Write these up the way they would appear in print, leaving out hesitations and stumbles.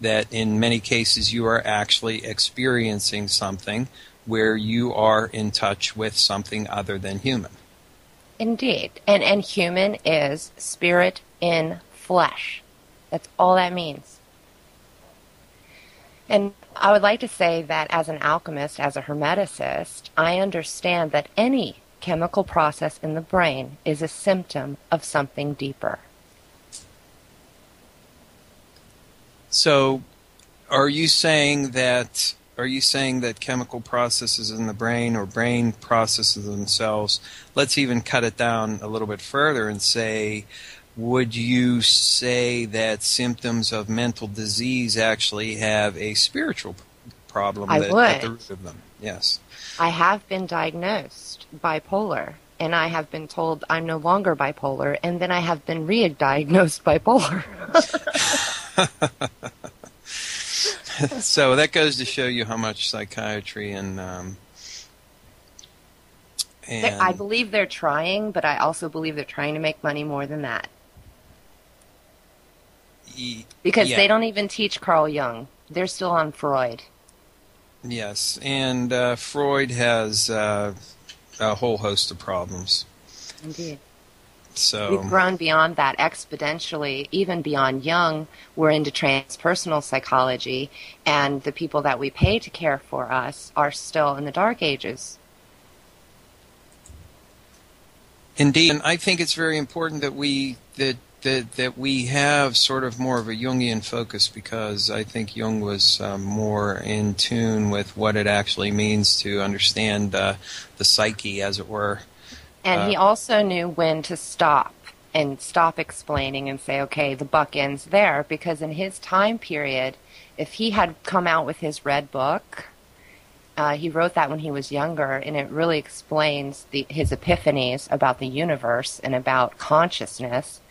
that in many cases you are actually experiencing something where you are in touch with something other than human. Indeed. And human is spirit in flesh. That's all that means. And I would like to say that as an alchemist, as a hermeticist, I understand that any chemical process in the brain is a symptom of something deeper. So, are you saying that chemical processes in the brain or brain processes themselves, let's even cut it down a little bit further and say, would you say that symptoms of mental disease actually have a spiritual problem at the root of them? Yes. I have been diagnosed bipolar, and I have been told I'm no longer bipolar, and then I have been re-diagnosed bipolar. So that goes to show you how much psychiatry and I believe they're trying, but I also believe they're trying to make money more than that. Because they don't even teach Carl Jung. They're still on Freud. Yes, and Freud has a whole host of problems. Indeed. So we've grown beyond that exponentially, even beyond Jung. We're into transpersonal psychology, and the people that we pay to care for us are still in the Dark Ages. Indeed, and I think it's very important that we have sort of more of a Jungian focus, because I think Jung was more in tune with what it actually means to understand the psyche, as it were. And he also knew when to stop explaining and say, okay, the buck ends there, because in his time period, if he had come out with his red book, he wrote that when he was younger, and it really explains his epiphanies about the universe and about consciousness.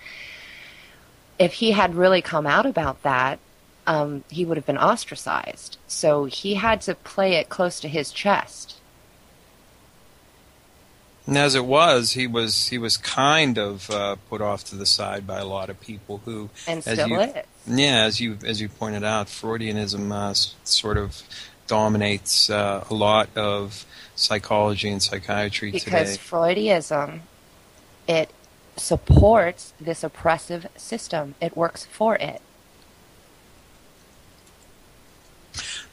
If he had really come out about that, he would have been ostracized. So he had to play it close to his chest. And as it was, he was kind of put off to the side by a lot of people who, and still is. Yeah, as you pointed out, Freudianism sort of dominates a lot of psychology and psychiatry today. Because Freudism, it supports this oppressive system. It works for it.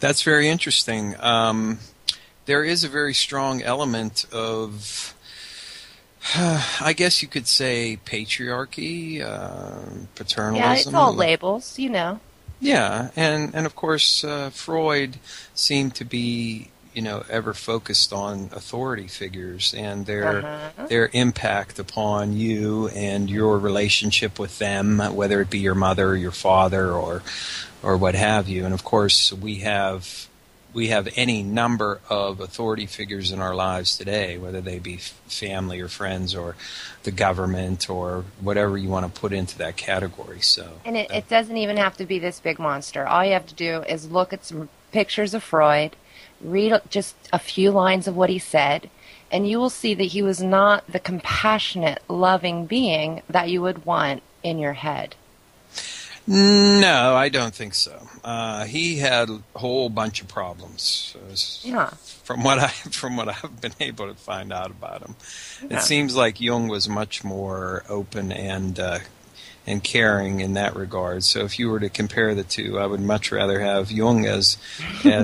That's very interesting. There is a very strong element of, I guess you could say, patriarchy, paternalism. Yeah, it's all labels, you know. Yeah, and of course, Freud seemed to be, ever focused on authority figures and their impact upon you and your relationship with them, whether it be your mother or your father or what have you. And of course, we have any number of authority figures in our lives today, whether they be family or friends or the government or whatever you want to put into that category. And it doesn't even have to be this big monster. All you have to do is look at some pictures of Freud, read just a few lines of what he said, and you will see that he was not the compassionate, loving being that you would want in your head. No, I don't think so. He had a whole bunch of problems. From what I've been able to find out about him, It seems like Jung was much more open and caring in that regard. So if you were to compare the two, I would much rather have Jung as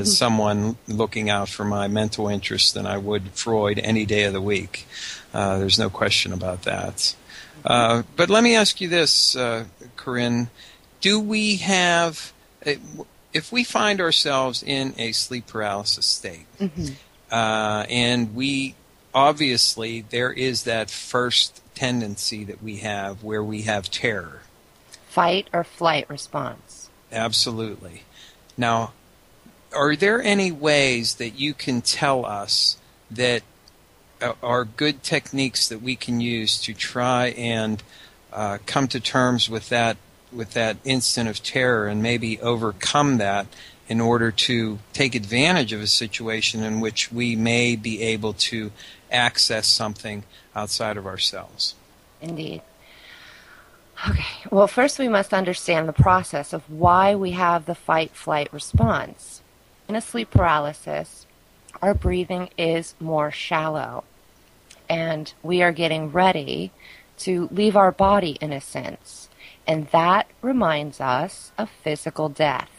someone looking out for my mental interests than I would Freud any day of the week. There's no question about that. But let me ask you this, Corinne. Do we have, if we find ourselves in a sleep paralysis state, and obviously there is that first tendency that we have where we have terror. Fight or flight response. Absolutely. Now, are there any ways that you can tell us that are good techniques that we can use to try and come to terms with that instant of terror and maybe overcome that in order to take advantage of a situation in which we may be able to access something outside of ourselves? Indeed. Okay, well, first we must understand the process of why we have the fight-flight response. In a sleep paralysis, our breathing is more shallow, and we are getting ready to leave our body in a sense, and that reminds us of physical death.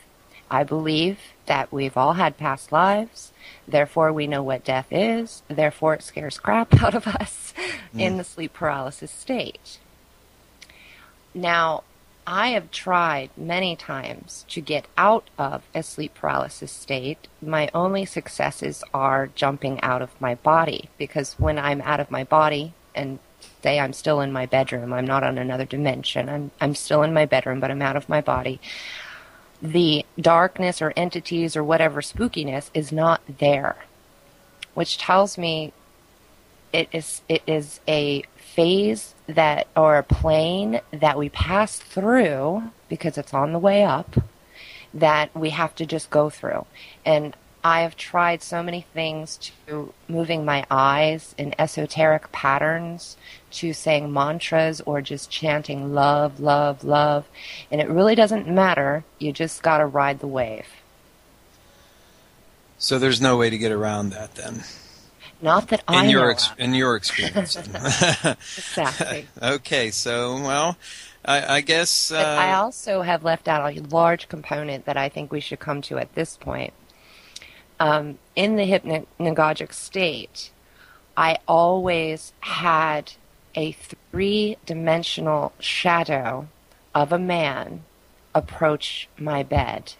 I believe that we've all had past lives, therefore we know what death is, therefore it scares crap out of us in the sleep paralysis state. Now, I have tried many times to get out of a sleep paralysis state. My only successes are jumping out of my body, because when I'm out of my body, and say I'm still in my bedroom, I'm not on another dimension, I'm still in my bedroom, but I'm out of my body, the darkness or entities or whatever spookiness is not there, which tells me it is a phase that, or a plane that we pass through because it's on the way up, that we have to just go through. And I have tried so many things, to moving my eyes in esoteric patterns, to saying mantras, or just chanting love, love, love. And it really doesn't matter. You just got to ride the wave. So there's no way to get around that then? Not that I know of. In your experience. Exactly. Okay, so, well, I guess... But I also have left out a large component that I think we should come to at this point. In the hypnagogic state, I always had a three-dimensional shadow of a man approach my bed,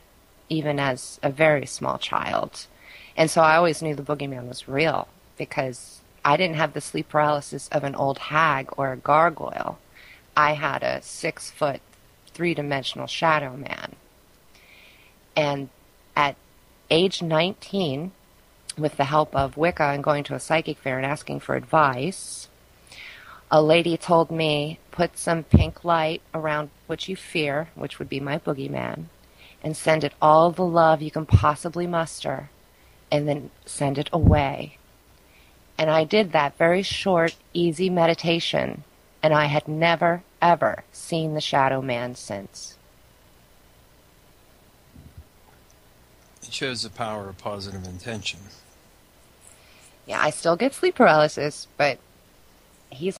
even as a very small child. And so I always knew the boogeyman was real, because I didn't have the sleep paralysis of an old hag or a gargoyle. I had a 6-foot, three-dimensional shadow man. And at age 19, with the help of Wicca and going to a psychic fair and asking for advice, a lady told me, put some pink light around what you fear, which would be my boogeyman, and send it all the love you can possibly muster, and then send it away. And I did that very short, easy meditation, and I had never, ever seen the shadow man since. It shows the power of positive intention. Yeah, I still get sleep paralysis, but he's